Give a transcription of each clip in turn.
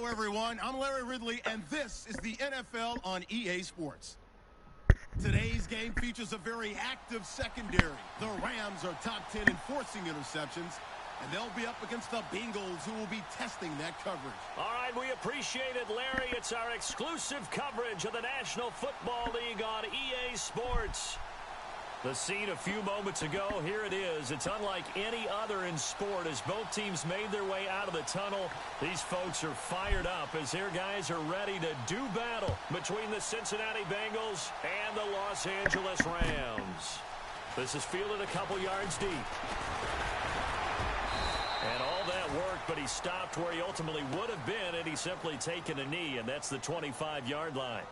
everyone. I'm Larry Ridley, and this is the NFL on EA Sports. Today's game features a very active secondary. The Rams are top 10 in forcing interceptions, and they'll be up against the Bengals, who will be testing that coverage. All right, we appreciate it, Larry. It's our exclusive coverage of the National Football League on EA Sports. The scene a few moments ago, here it is. It's unlike any other in sport as both teams made their way out of the tunnel. These folks are fired up as their guys are ready to do battle between the Cincinnati Bengals and the Los Angeles Rams. This is fielded a couple yards deep. And all that worked, but he stopped where he ultimately would have been had he simply taken a knee, and that's the 25-yard line.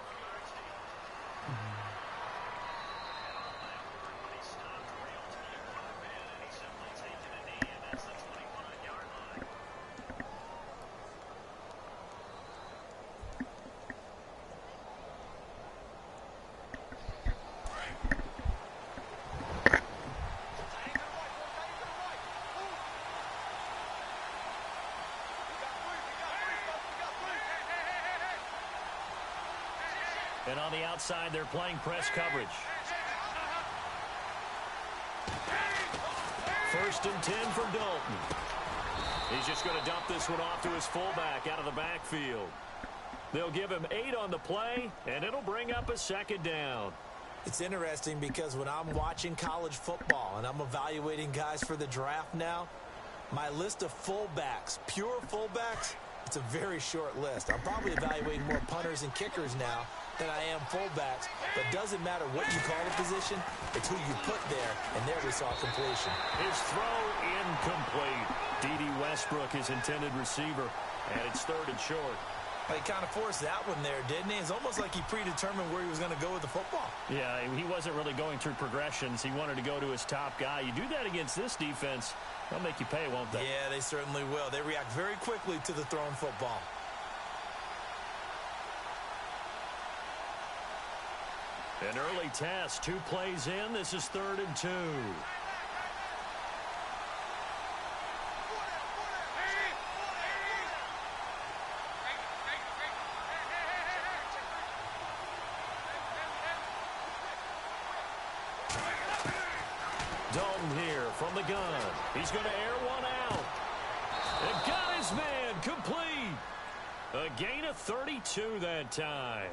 And on the outside, they're playing press coverage. 1st and 10 for Dalton. He's just going to dump this one off to his fullback out of the backfield. They'll give him 8 on the play, and it'll bring up a 2nd down. It's interesting because when I'm watching college football and I'm evaluating guys for the draft now, my list of fullbacks, pure fullbacks, it's a very short list. I'm probably evaluating more punters and kickers now than I am fullbacks, but doesn't matter what you call the position, it's who you put there, and there we saw completion. His throw incomplete. D.D. Westbrook, his intended receiver, and it's 3rd and short. He kind of forced that one there, didn't he? It's almost like he predetermined where he was going to go with the football. Yeah, he wasn't really going through progressions. He wanted to go to his top guy. You do that against this defense, they'll make you pay, won't they? Yeah, they certainly will. They react very quickly to the thrown football. An early test, 2 plays in. This is 3rd and 2. Dalton here from the gun. He's going to air one out. And got his man complete. A gain of 32 that time.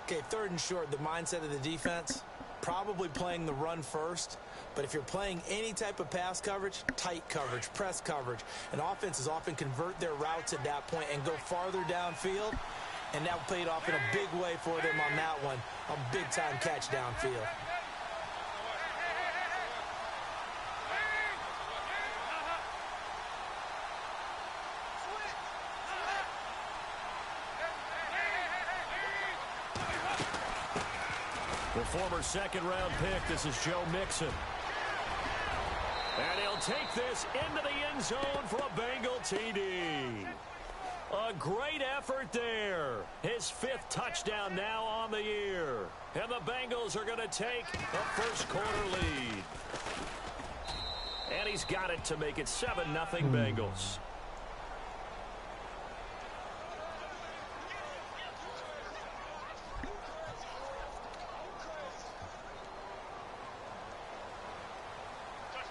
Okay, 3rd and short, the mindset of the defense, probably playing the run first. But if you're playing any type of pass coverage, tight coverage, press coverage, and offenses often convert their routes at that point and go farther downfield. And that paid off in a big way for them on that one. A big-time catch downfield. The former 2nd-round pick, this is Joe Mixon. And he'll take this into the end zone for a Bengal TD. A great effort there. His 5th touchdown now on the year. And the Bengals are going to take a first-quarter lead. And he's got it to make it 7-0 Bengals.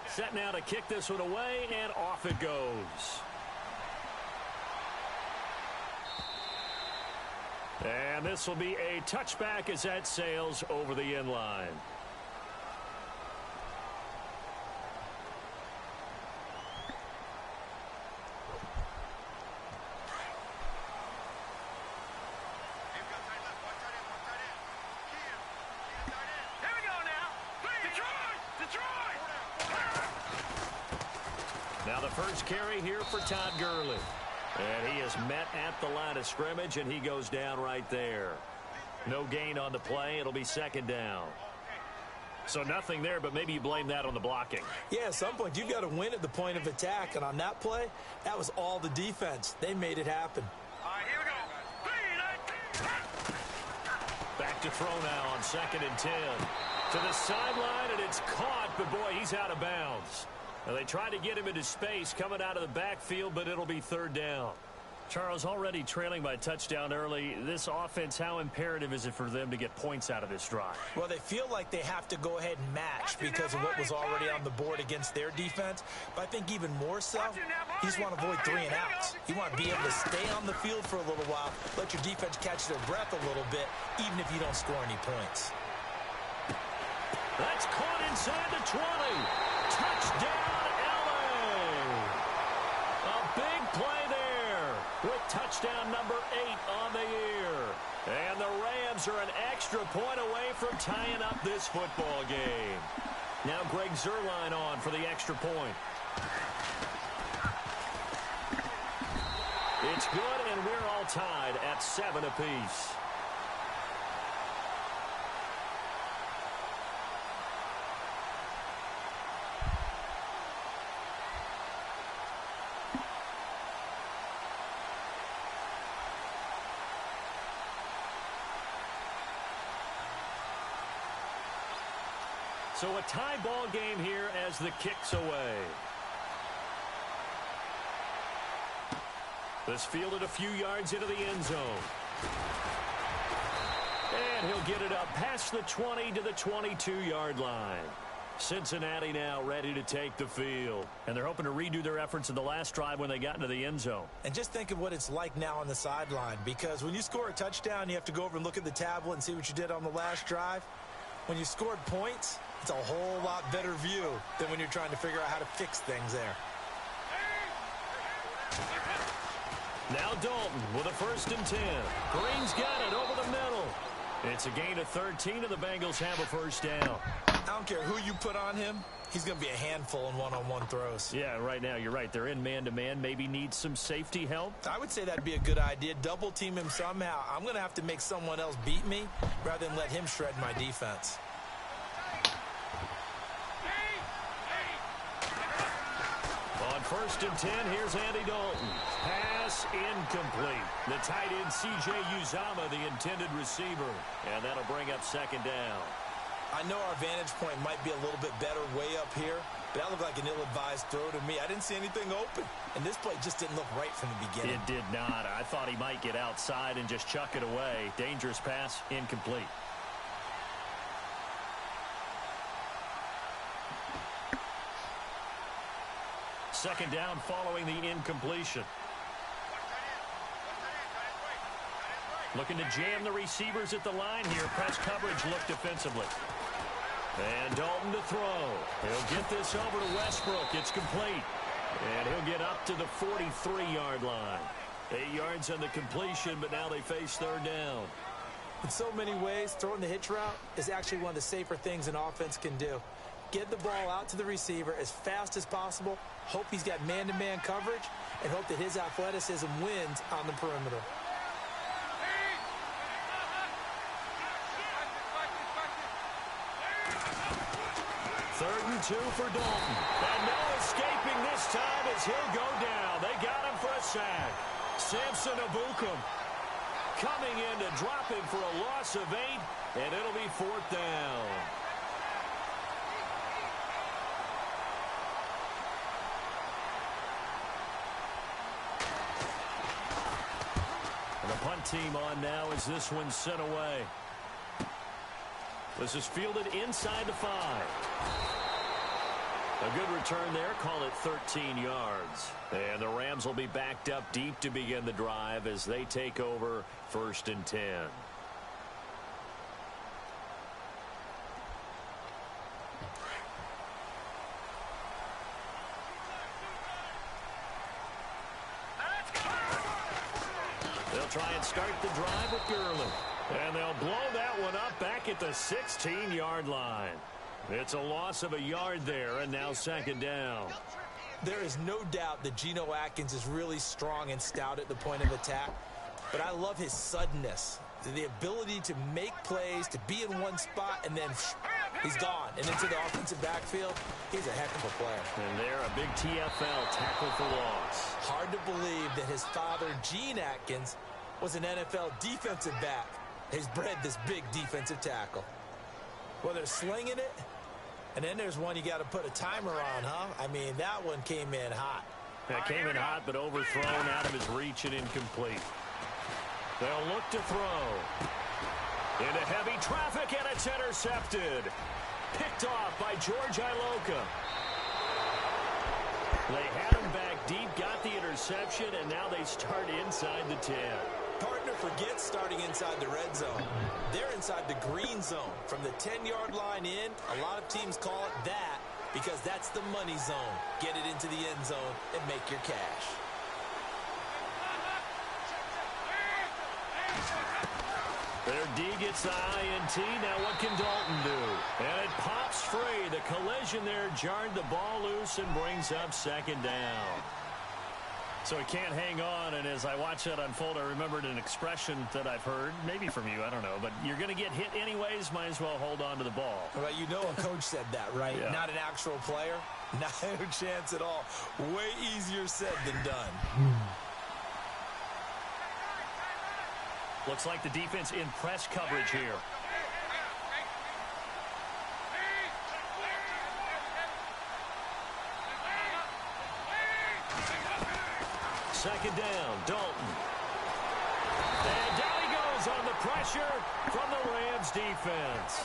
Set now to kick this one away, and off it goes. And this will be a touchback as that sails over the end line. Now the first carry here for Todd Gurley. And he is met at the line of scrimmage, and he goes down right there. No gain on the play. It'll be 2nd down. So nothing there, but maybe you blame that on the blocking. Yeah, at some point you've got to win at the point of attack. And on that play, that was all the defense. They made it happen. All right, here we go. Back to throw now on 2nd and 10. To the sideline, and it's caught, but boy, he's out of bounds. Now they tried to get him into space coming out of the backfield, but it'll be 3rd down. Charles, already trailing by touchdown early. This offense, how imperative is it for them to get points out of this drive? Well, they feel like they have to go ahead and match because of what was already on the board against their defense. But I think even more so, you just want to avoid 3 and outs. You want to be able to stay on the field for a little while, let your defense catch their breath a little bit, even if you don't score any points. That's caught inside the 20. Touchdown, LA. A big play there with touchdown number 8 on the year. And the Rams are an extra point away from tying up this football game. Now Greg Zuerlein on for the extra point. It's good, and we're all tied at 7 apiece. So a tie ball game here as the kick's away. This fielded a few yards into the end zone. And he'll get it up past the 20 to the 22-yard line. Cincinnati now ready to take the field. And they're hoping to redo their efforts in the last drive when they got into the end zone. And just think of what it's like now on the sideline, because when you score a touchdown, you have to go over and look at the tablet and see what you did on the last drive. When you scored points, it's a whole lot better view than when you're trying to figure out how to fix things there. Now Dalton with a 1st and 10. Green's got it over the middle. It's a gain of 13, and the Bengals have a 1st down. I don't care who you put on him. He's going to be a handful in one-on-one throws. Yeah, right now, you're right. They're in man-to-man. Maybe need some safety help. I would say that'd be a good idea. Double team him somehow. I'm going to have to make someone else beat me rather than let him shred my defense. On 1st and 10, here's Andy Dalton. Pass incomplete. The tight end, C.J. Uzomah, the intended receiver. And that'll bring up 2nd down. I know our vantage point might be a little bit better way up here, but that looked like an ill-advised throw to me. I didn't see anything open, and this play just didn't look right from the beginning. It did not. I thought he might get outside and just chuck it away. Dangerous pass, incomplete. Second down following the incompletion. Looking to jam the receivers at the line here. Press coverage look defensively. And Dalton to throw. He'll get this over to Westbrook. It's complete. And he'll get up to the 43-yard line. 8 yards on the completion, but now they face 3rd down. In so many ways, throwing the hitch route is actually one of the safer things an offense can do. Get the ball out to the receiver as fast as possible, hope he's got man-to-man coverage, and hope that his athleticism wins on the perimeter. Third and 2 for Dalton. And no escaping this time as he'll go down. They got him for a sack. Samson Ebukam coming in to drop him for a loss of 8, and it'll be 4th down. And the punt team on now as this one's sent away. This is fielded inside the 5. A good return there. Call it 13 yards. And the Rams will be backed up deep to begin the drive as they take over 1st and 10. They'll try and start the drive with Gurley. And they'll blow that one up back at the 16-yard line. It's a loss of a yard there, and now 2nd down. There is no doubt that Geno Atkins is really strong and stout at the point of attack, but I love his suddenness, the ability to make plays, to be in one spot, and then he's gone. And into the offensive backfield, he's a heck of a player. And there, a big TFL tackle for loss. Hard to believe that his father, Gene Atkins, was an NFL defensive back. He's bred this big defensive tackle. Well, they're slinging it, and then there's one you got to put a timer on, huh? I mean, that one came in hot. That came in hot, but overthrown out of his reach and incomplete. They'll look to throw. Into heavy traffic, and it's intercepted. Picked off by George Iloka. They had him back deep, got the interception, and now they start inside the 10. Partner forgets starting inside the red zone. They're inside the green zone. From the 10-yard line in, a lot of teams call it that because that's the money zone. Get it into the end zone and make your cash. Their D gets the INT. Now what can Dalton do? And it pops free. The collision there jarred the ball loose and brings up second down. So he can't hang on, and as I watch that unfold, I remembered an expression that I've heard, maybe from you, I don't know, but you're going to get hit anyways, might as well hold on to the ball. Well, you know a coach said that, right? Yeah. Not an actual player? Not a chance at all. Way easier said than done. Looks like the defense in press coverage here. Second down, Dalton. And down he goes on the pressure from the Rams defense.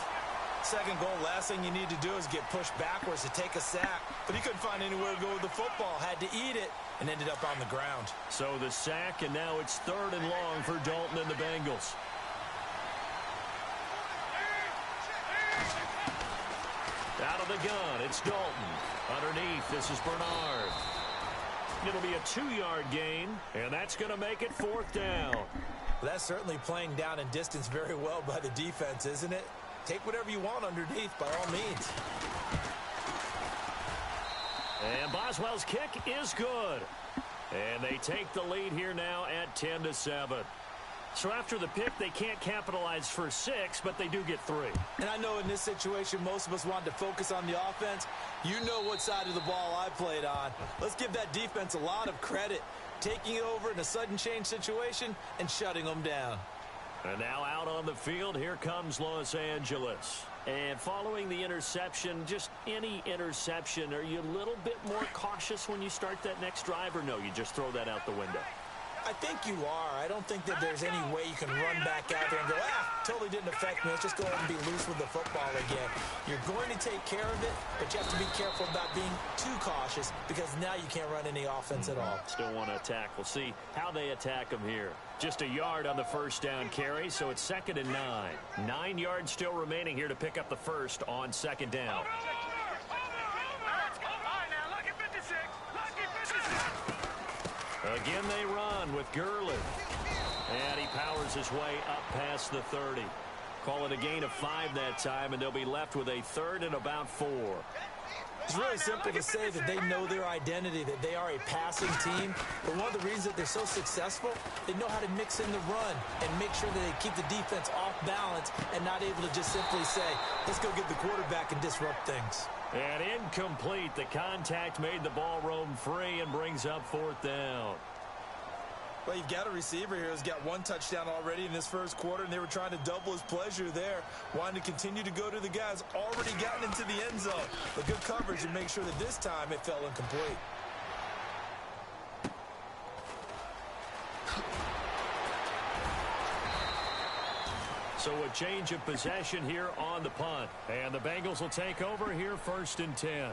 Second goal, last thing you need to do is get pushed backwards to take a sack. But he couldn't find anywhere to go with the football. Had to eat it and ended up on the ground. So the sack, and now it's 3rd and long for Dalton and the Bengals. Out of the gun, it's Dalton. Underneath, this is Bernard. It'll be a 2-yard gain, and that's going to make it 4th down. Well, that's certainly playing down in distance very well by the defense, isn't it? Take whatever you want underneath, by all means. And Boswell's kick is good. And they take the lead here now at 10-7. So after the pick, they can't capitalize for 6, but they do get 3. And I know in this situation, most of us wanted to focus on the offense. You know what side of the ball I played on. Let's give that defense a lot of credit. Taking it over in a sudden change situation and shutting them down. And now out on the field, here comes Los Angeles. And following the interception, just any interception, are you a little bit more cautious when you start that next drive, or no, you just throw that out the window? I think you are. I don't think that there's any way you can run back out there and go, totally didn't affect me. Let's just go ahead and be loose with the football again. You're going to take care of it, but you have to be careful about being too cautious because now you can't run any offense at all. Still want to attack. We'll see how they attack them here. Just a yard on the first down carry, so it's 2nd and 9. 9 yards still remaining here to pick up the first on 2nd down. Again, they run with Gurley. And he powers his way up past the 30. Call it a gain of 5 that time, and they'll be left with a 3rd and about 4. It's really simple to say that they know their identity, that they are a passing team. But one of the reasons that they're so successful, they know how to mix in the run and make sure that they keep the defense off balance and not able to just simply say, let's go get the quarterback and disrupt things. And incomplete. The contact made the ball roam free and brings up 4th down. Well, you've got a receiver here who's got 1 touchdown already in this first quarter, and they were trying to double his pleasure there, wanting to continue to go to the guys already gotten into the end zone. But good coverage and make sure that this time it fell incomplete. So a change of possession here on the punt. And the Bengals will take over here 1st and 10.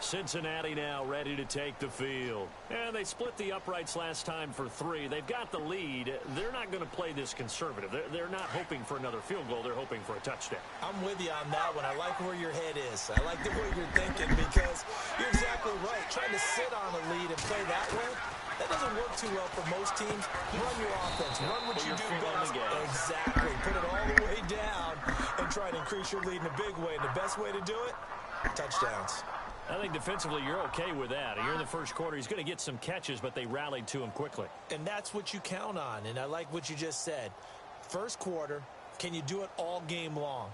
Cincinnati now ready to take the field. And they split the uprights last time for 3. They've got the lead. They're not going to play this conservative. They're not hoping for another field goal. They're hoping for a touchdown. I'm with you on that one. I like where your head is. I like the way you're thinking because you're exactly right. Trying to sit on a lead and play that way, that doesn't work too well for most teams. Run your offense. Run what you do best. Exactly. Put it all the way down and try to increase your lead in a big way. And the best way to do it, touchdowns. I think defensively you're okay with that. You're in the first quarter. He's going to get some catches, but they rallied to him quickly. And that's what you count on. And I like what you just said. First quarter, can you do it all game long?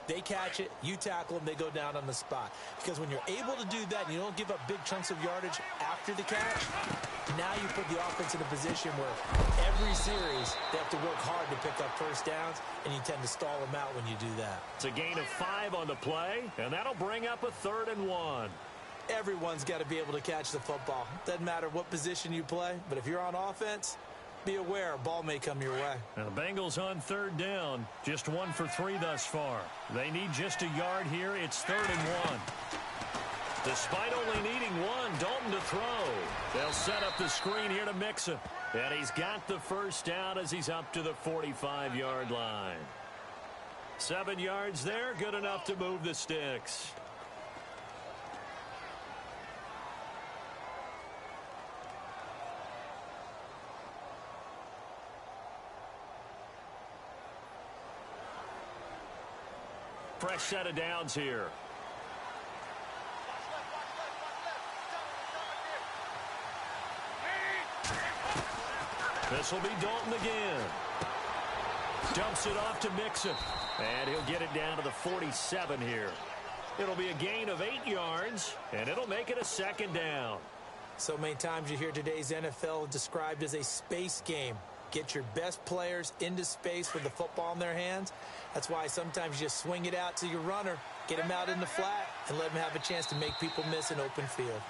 They catch it, you tackle them, they go down on the spot. Because when you're able to do that and you don't give up big chunks of yardage after the catch, now you put the offense in a position where every series they have to work hard to pick up first downs, and you tend to stall them out when you do that. It's a gain of 5 on the play, and that'll bring up a 3rd and 1. Everyone's got to be able to catch the football. Doesn't matter what position you play, but if you're on offense, be aware a ball may come your way. Now the Bengals on third down. Just 1 for 3 thus far. They need just a yard here. It's 3rd and 1. Despite only needing 1, Dalton to throw. They'll set up the screen here to Mixon. And he's got the first down as he's up to the 45-yard line. 7 yards there, good enough to move the sticks. Fresh set of downs here. This will be Dalton again. Dumps it off to Mixon. And he'll get it down to the 47 here. It'll be a gain of 8 yards, and it'll make it a 2nd down. So many times you hear today's NFL described as a space game. Get your best players into space with the football in their hands. That's why sometimes you just swing it out to your runner, get him out in the flat, and let him have a chance to make people miss an open field.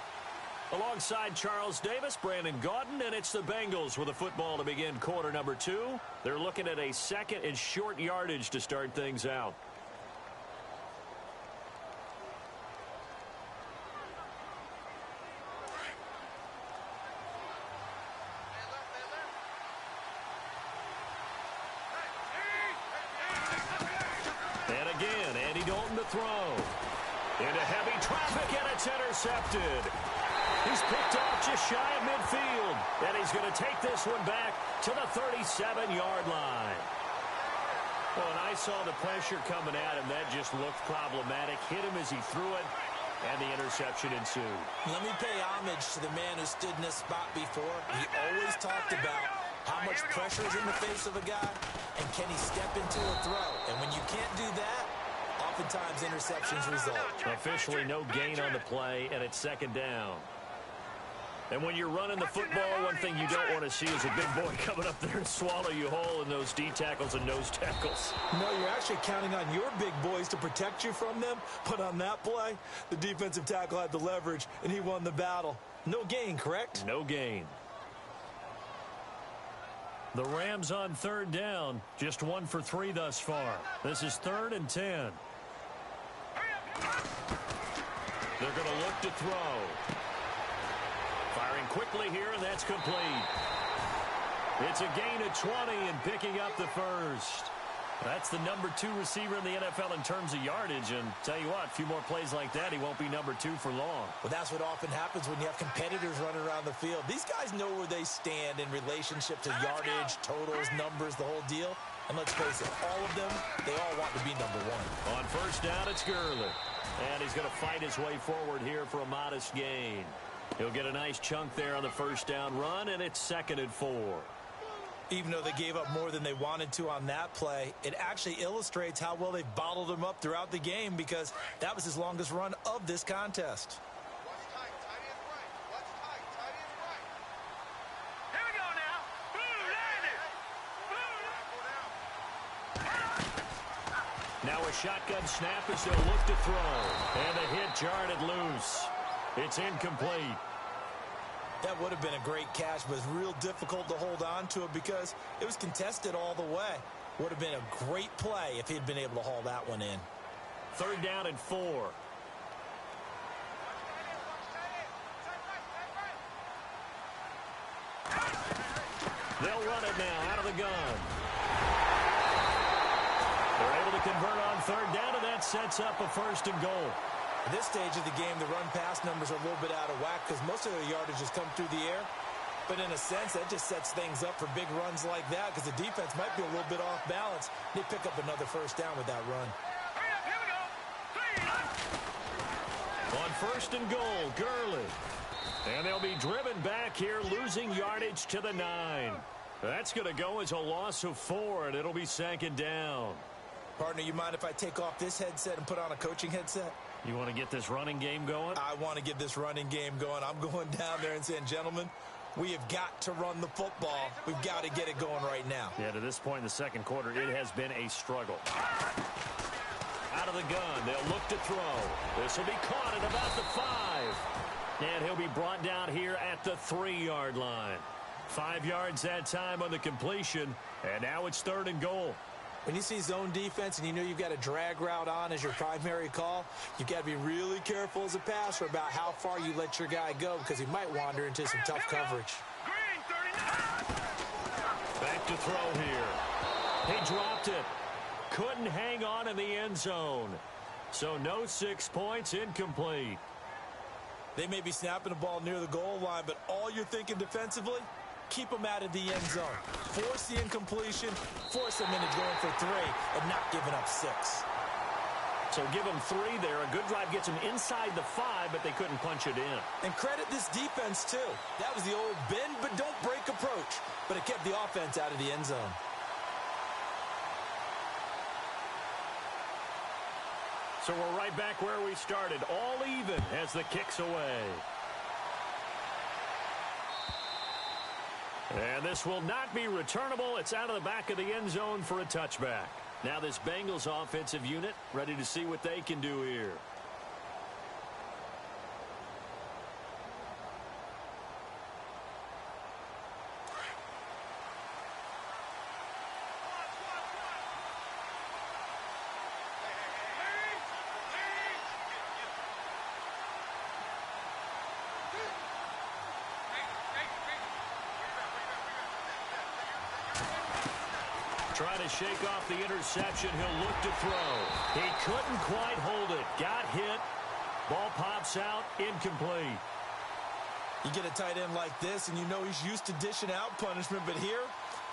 Alongside Charles Davis, Brandon Gaudin, and it's the Bengals with a football to begin quarter number 2. They're looking at a 2nd and short yardage to start things out. And again, Andy Dalton to throw. Into heavy traffic, and it's intercepted. He's picked off just shy of midfield. And he's going to take this one back to the 37-yard line. Well, and I saw the pressure coming at him. That just looked problematic. Hit him as he threw it, and the interception ensued. Let me pay homage to the man who stood in this spot before. He always talked about how much pressure is in the face of a guy, and can he step into a throw. And when you can't do that, oftentimes interceptions result. Officially no gain on the play, and it's 2nd down. And when you're running the football, one thing you don't want to see is a big boy coming up there and swallow you whole in those D tackles and nose tackles. No, you're actually counting on your big boys to protect you from them. But on that play, the defensive tackle had the leverage, and he won the battle. No gain, correct? No gain. The Rams on 3rd down. Just 1 for 3 thus far. This is 3rd and 10. They're going to look to throw. Firing quickly here, and that's complete. It's a gain of 20 and picking up the first. That's the number 2 receiver in the NFL in terms of yardage. And tell you what, a few more plays like that, he won't be number 2 for long. Well, that's what often happens when you have competitors running around the field. These guys know where they stand in relationship to yardage, totals, numbers, the whole deal. And let's face it, all of them, they all want to be number 1. On 1st down, it's Gurley. And he's going to fight his way forward here for a modest gain. He'll get a nice chunk there on the 1st down run, and it's 2nd and 4. Even though they gave up more than they wanted to on that play, it actually illustrates how well they've bottled him up throughout the game, because that was his longest run of this contest. What's tight? Tight end right. What's tight? Tight end right. Here we go now. Boom, landed. Boom. Now a shotgun snap as they'll look to throw. And the hit jarred it loose. It's incomplete. That would have been a great catch, but it's real difficult to hold on to it because it was contested all the way. Would have been a great play if he'd been able to haul that one in. 3rd down and 4. They'll run it now out of the gun. They're able to convert on 3rd down, and that sets up a 1st and goal. At this stage of the game, the run-pass numbers are a little bit out of whack because most of the yardage has come through the air. But in a sense, that just sets things up for big runs like that because the defense might be a little bit off balance. They pick up another 1st down with that run. On 1st and goal, Gurley. And they'll be driven back here, losing yardage to the 9. That's going to go as a loss of 4, and it'll be 2nd down. Partner, you mind if I take off this headset and put on a coaching headset? You want to get this running game going? I want to get this running game going. I'm going down there and saying, gentlemen, we have got to run the football. We've got to get it going right now. Yeah, to this point in the 2nd quarter, it has been a struggle. Out of the gun, they'll look to throw. This will be caught at about the 5. brought down here at the 3-yard line. 5 yards that time on the completion, and now it's 3rd and goal. When you see zone defense and you know you've got a drag route on as your primary call, you've got to be really careful as a passer about how far you let your guy go because he might wander into some tough coverage. Back to throw here. He dropped it. Couldn't hang on in the end zone. So no 6 points, incomplete. They may be snapping the ball near the goal line, but all you're thinking defensively, keep them out of the end zone. Force the incompletion, force them into going for 3, and not giving up 6. So give them 3 there. A good drive gets them inside the 5, but they couldn't punch it in. And credit this defense, too. That was the old bend but don't break approach, but it kept the offense out of the end zone. So we're right back where we started, all even as the kick's away. And this will not be returnable. It's out of the back of the end zone for a touchback. Now this Bengals offensive unit ready to see what they can do here. Trying to shake off the interception. He'll look to throw. He couldn't quite hold it. Got hit. Ball pops out. Incomplete. You get a tight end like this, and you know he's used to dishing out punishment, but here,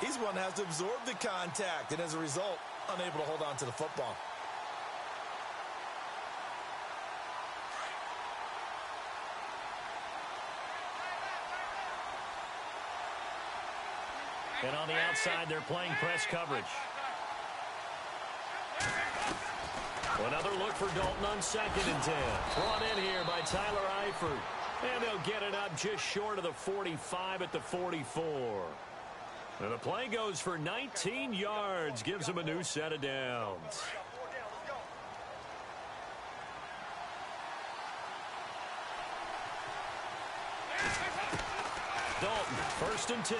he's one that has to absorb the contact, and as a result, unable to hold on to the football. And on the outside, they're playing press coverage. Another look for Dalton on 2nd and 10. Brought in here by Tyler Eifert. And they'll get it up just short of the 45 at the 44. And the play goes for 19 yards. Gives them a new set of downs. Dalton, 1st and 10.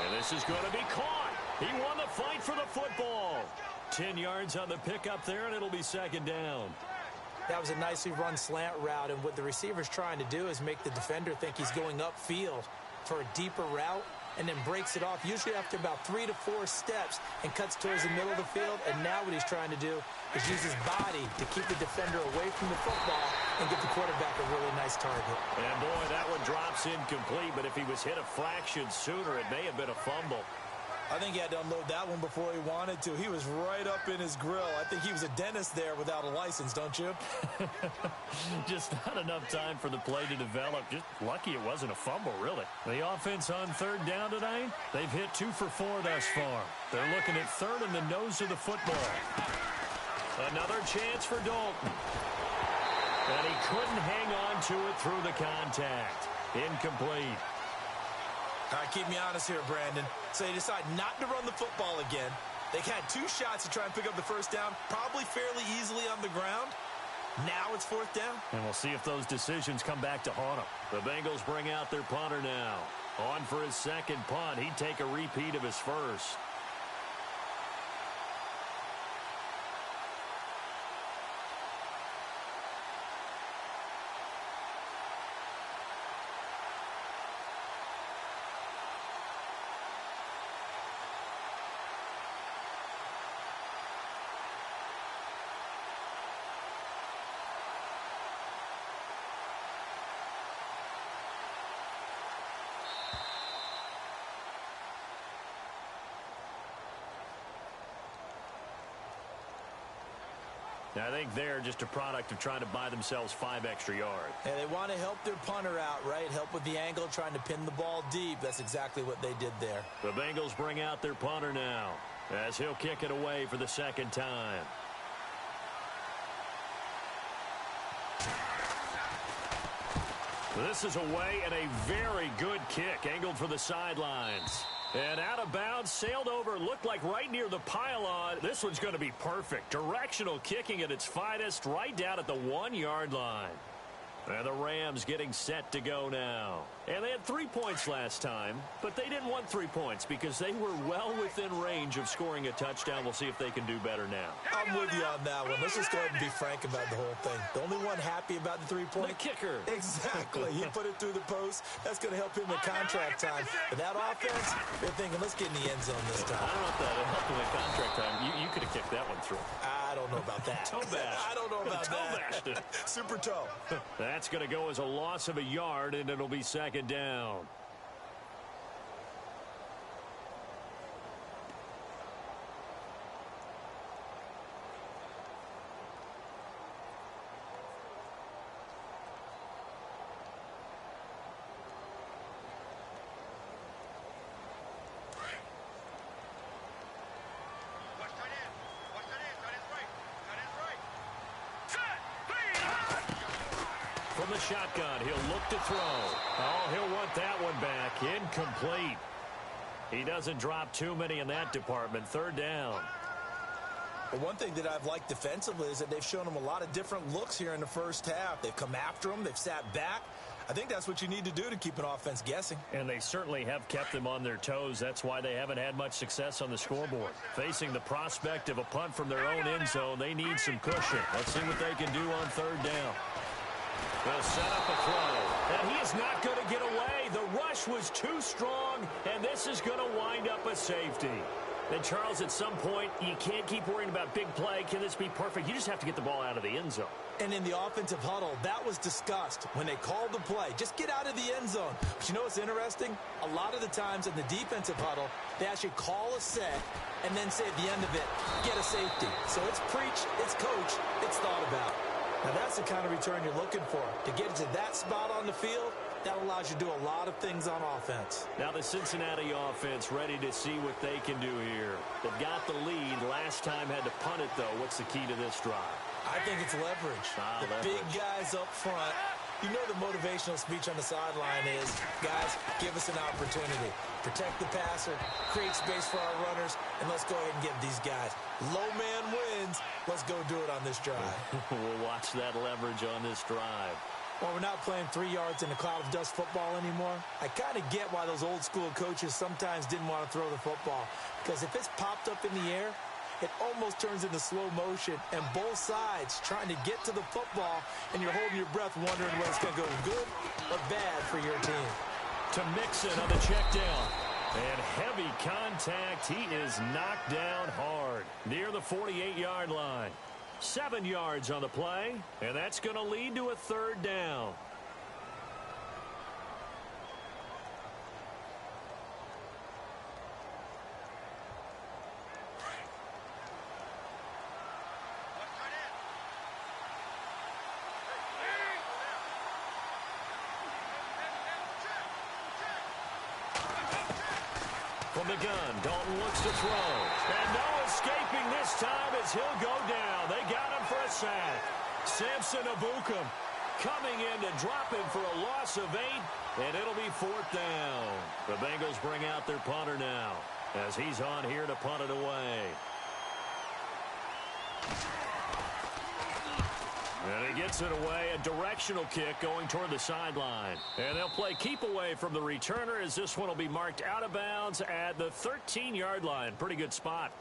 And this is going to be caught. He won the fight for the football. 10 yards on the pickup there, and it'll be 2nd down. That was a nicely run slant route, and what the receiver's trying to do is make the defender think he's going upfield for a deeper route, and then breaks it off, usually after about 3 to 4 steps, and cuts towards the middle of the field. And now what he's trying to do is use his body to keep the defender away from the football and get the quarterback a really nice target. And boy, that one drops incomplete, but if he was hit a fraction sooner, it may have been a fumble. I think he had to unload that one before he wanted to. He was right up in his grill. I think he was a dentist there without a license, don't you? Just not enough time for the play to develop. Just lucky it wasn't a fumble, really. The offense on 3rd down tonight, they've hit 2 for 4 thus far. They're looking at 3rd in the nose of the football. Another chance for Dalton. And he couldn't hang on to it through the contact. Incomplete. All right, keep me honest here, Brandon. So they decide not to run the football again. They had 2 shots to try and pick up the 1st down, probably fairly easily on the ground. Now it's 4th down. And we'll see if those decisions come back to haunt them. The Bengals bring out their punter now. On for his 2nd punt. He'd take a repeat of his 1st. Now, I think they're just a product of trying to buy themselves 5 extra yards. And they want to help their punter out, right? Help with the angle, trying to pin the ball deep. That's exactly what they did there. The Bengals bring out their punter now as he'll kick it away for the 2nd time. This is away and a very good kick angled for the sidelines. And out of bounds, sailed over, looked like right near the pylon. This one's going to be perfect. Directional kicking at its finest, right down at the 1-yard line. And the Rams getting set to go now. And they had 3 points last time, but they didn't want 3 points because they were well within range of scoring a touchdown. We'll see if they can do better now. I'm with you on that one. Let's just go ahead and be frank about the whole thing. The only one happy about the 3-point? The kicker. Exactly. He put it through the post. That's going to help him in contract time. But that offense, they're thinking, let's get in the end zone this time. I don't know if that helped him in contract time. You could have kicked that one through. I don't know about that. Toe bash. I don't know about that. Toe bashed it. Super toe. That's going to go as a loss of a yard, and it'll be second down. From the shotgun, he'll look to throw. Oh, he'll want that one back. Incomplete. He doesn't drop too many in that department. Third down. Well, one thing that I've liked defensively is that they've shown him a lot of different looks here in the first half. They've come after him. They've sat back. I think that's what you need to do to keep an offense guessing. And they certainly have kept them on their toes. That's why they haven't had much success on the scoreboard. Facing the prospect of a punt from their own end zone, they need some cushion. Let's see what they can do on third down. They'll set up a throw. And he is not going to get away. The rush was too strong, and this is going to wind up a safety. And, Charles, at some point, you can't keep worrying about big play. Can this be perfect? You just have to get the ball out of the end zone. And in the offensive huddle, that was discussed when they called the play. Just get out of the end zone. But you know what's interesting? A lot of the times in the defensive huddle, they actually call a set and then say at the end of it, get a safety. So it's preached, it's coached, it's thought about. Now, that's the kind of return you're looking for. To get to that spot on the field, that allows you to do a lot of things on offense. Now the Cincinnati offense ready to see what they can do here. They've got the lead. Last time had to punt it, though. What's the key to this drive? I think it's leverage. The big guys up front. You know the motivational speech on the sideline is, guys, give us an opportunity. Protect the passer, create space for our runners, and let's go ahead and get these guys. Low man wins. Let's go do it on this drive. We'll watch that leverage on this drive. Well, we're not playing 3 yards in a cloud of dust football anymore. I kind of get why those old school coaches sometimes didn't want to throw the football. Because if it's popped up in the air, it almost turns into slow motion. And both sides trying to get to the football, and you're holding your breath wondering whether it's going to go good or bad for your team. To Mixon on the check down. And heavy contact. He is knocked down hard near the 48-yard line. 7 yards on the play, and that's going to lead to a third down. From the gun, Dalton looks to throw. And no escaping this time as he'll go down. They got him for a sack. Samson Abukum coming in to drop him for a loss of 8, and it'll be fourth down. The Bengals bring out their punter now as he's on here to punt it away. And he gets it away, a directional kick going toward the sideline. And they'll play keep away from the returner as this one will be marked out of bounds at the 13-yard line. Pretty good spot.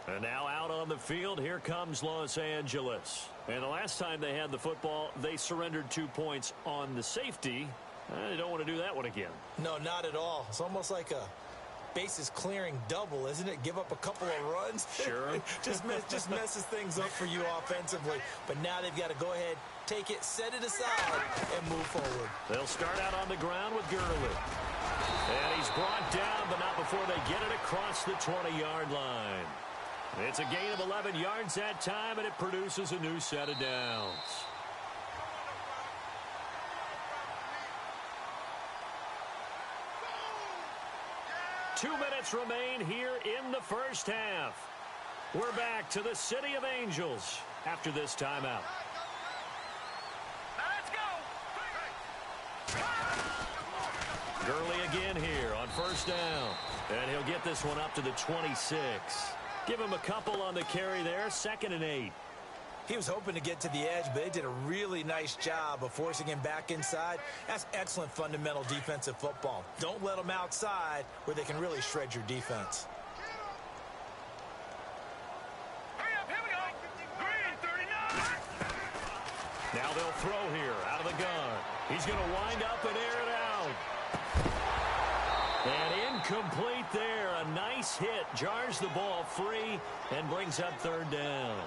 And now out on the field, here comes Los Angeles. And the last time they had the football, they surrendered 2 points on the safety. They don't want to do that one again. No, not at all. It's almost like a bases clearing double, isn't it? Give up a couple of runs. Sure. just messes things up for you offensively. But now they've got to go ahead, take it, set it aside, and move forward. They'll start out on the ground with Gurley. And he's brought down, but not before they get it across the 20-yard line. It's a gain of 11 yards that time, and it produces a new set of downs. Two minutes remain here in the first half. We're back to the City of Angels after this timeout. Gurley again here on first down. And he'll get this one up to the 26. Give him a couple on the carry there. 2nd and 8. He was hoping to get to the edge, but they did a really nice job of forcing him back inside. That's excellent fundamental defensive football. Don't let them outside where they can really shred your defense. Hurry up, here we go. Green, 39. Now they'll throw here out of the gun. He's going to wind up and air it out. And incomplete there. A nice hit. Jars the ball free and brings up third down.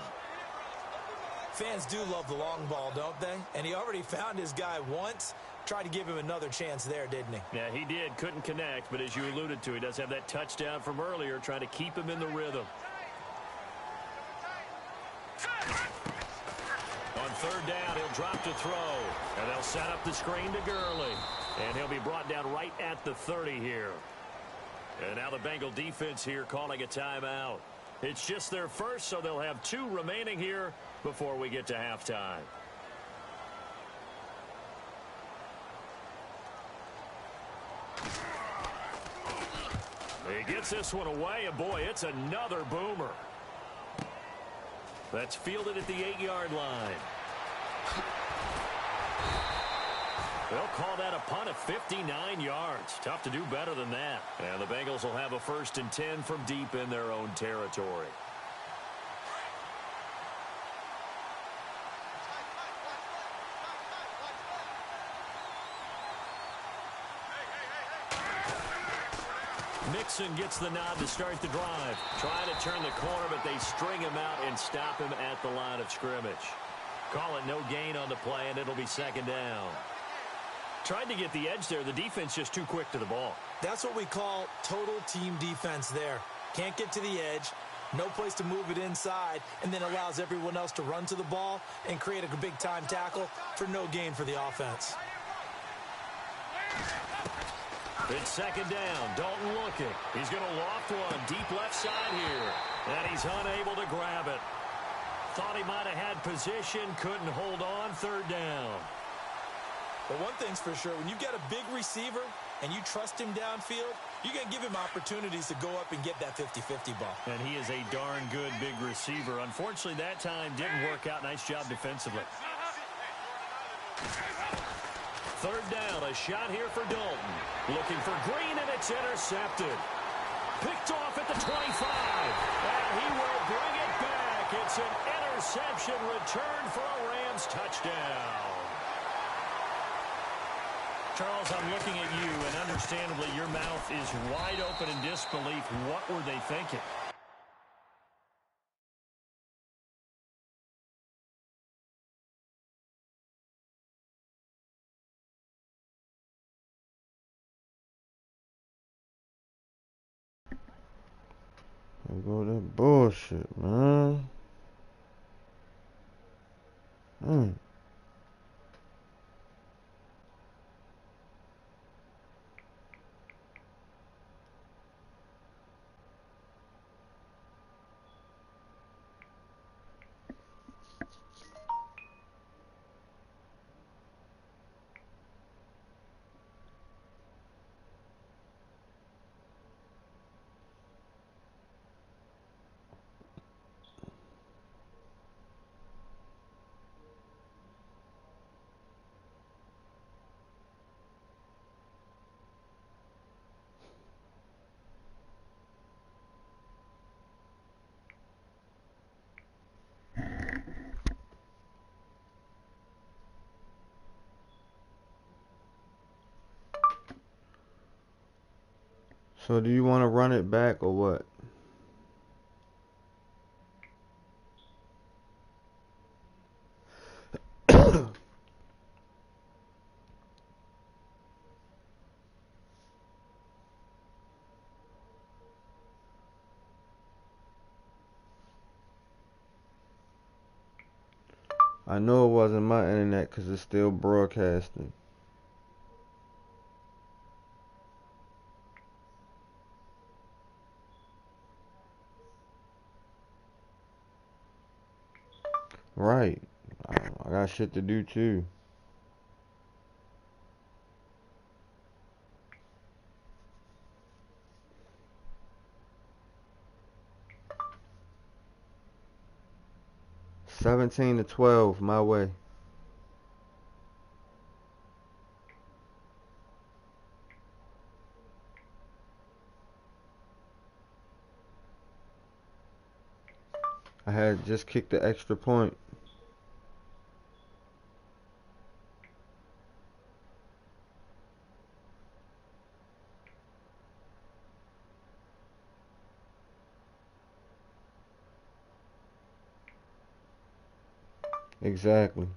Fans do love the long ball, don't they? And he already found his guy once. Tried to give him another chance there, didn't he? Yeah, he did. Couldn't connect, but as you alluded to, he does have that touchdown from earlier, trying to keep him in the rhythm. On third down, he'll drop to throw. And they'll set up the screen to Gurley. And he'll be brought down right at the 30 here. And now the Bengal defense here calling a timeout. It's just their first, so they'll have 2 remaining here before we get to halftime. He gets this one away, and boy, it's another boomer. That's fielded at the 8-yard line. They'll call that a punt of 59 yards. Tough to do better than that. And the Bengals will have a 1st and 10 from deep in their own territory. Mixon gets the nod to start the drive. Trying to turn the corner, but they string him out and stop him at the line of scrimmage. Call it no gain on the play, and it'll be 2nd down. Tried to get the edge there. The defense just too quick to the ball. That's what we call total team defense there. Can't get to the edge, no place to move it inside, and then allows everyone else to run to the ball and create a big-time tackle for no gain for the offense. It's 2nd down. Dalton looking. He's going to loft one deep left side here. And he's unable to grab it. Thought he might have had position. Couldn't hold on. 3rd down. But one thing's for sure, when you've got a big receiver and you trust him downfield, you're going to give him opportunities to go up and get that 50-50 ball. And he is a darn good big receiver. Unfortunately, that time didn't work out. Nice job defensively. 3rd down, a shot here for Dalton. Looking for Green, and it's intercepted. Picked off at the 25. And he will bring it back. It's an interception return for a Rams touchdown. Charles, I'm looking at you, and understandably, your mouth is wide open in disbelief. What were they thinking? There go that bullshit, man. So do you want to run it back or what? I know it wasn't my internet because it's still broadcasting. Right. I got shit to do too. 17-12, my way. I had just kicked the extra point. Exactly.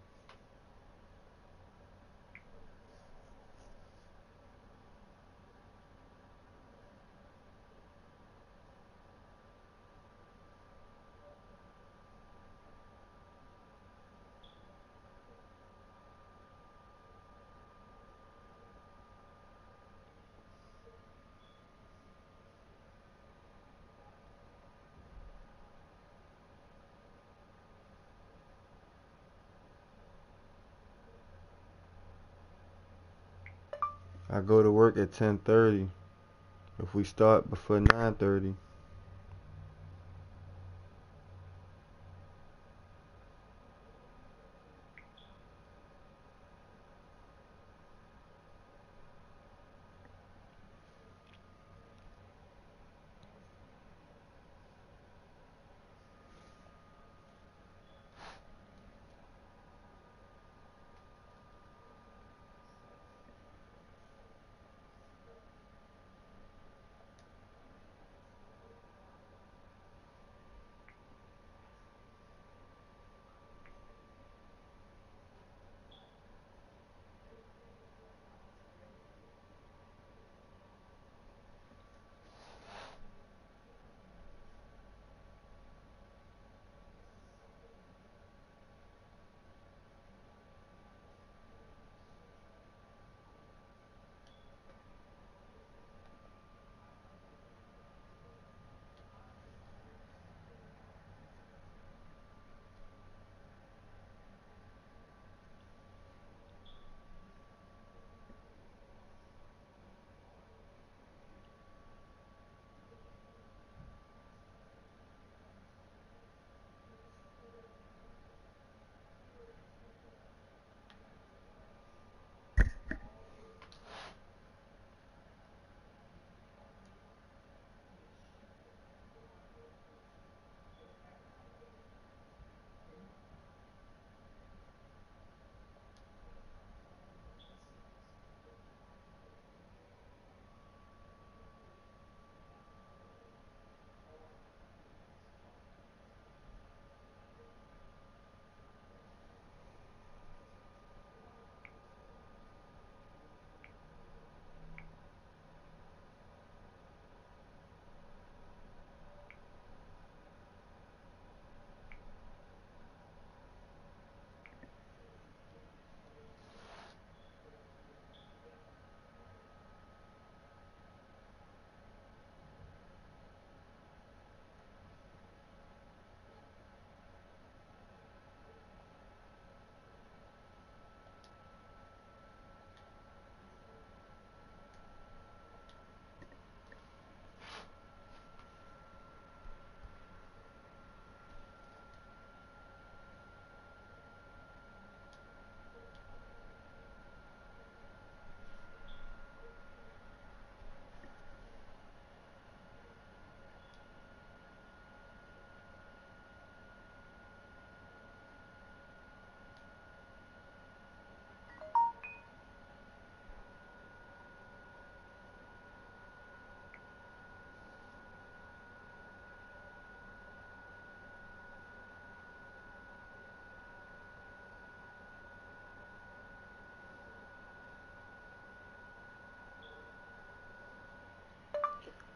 I go to work at 10:30. If we start before 9:30.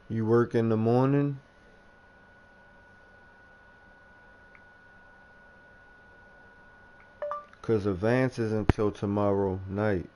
You work in the morning? Cause advance is until tomorrow night.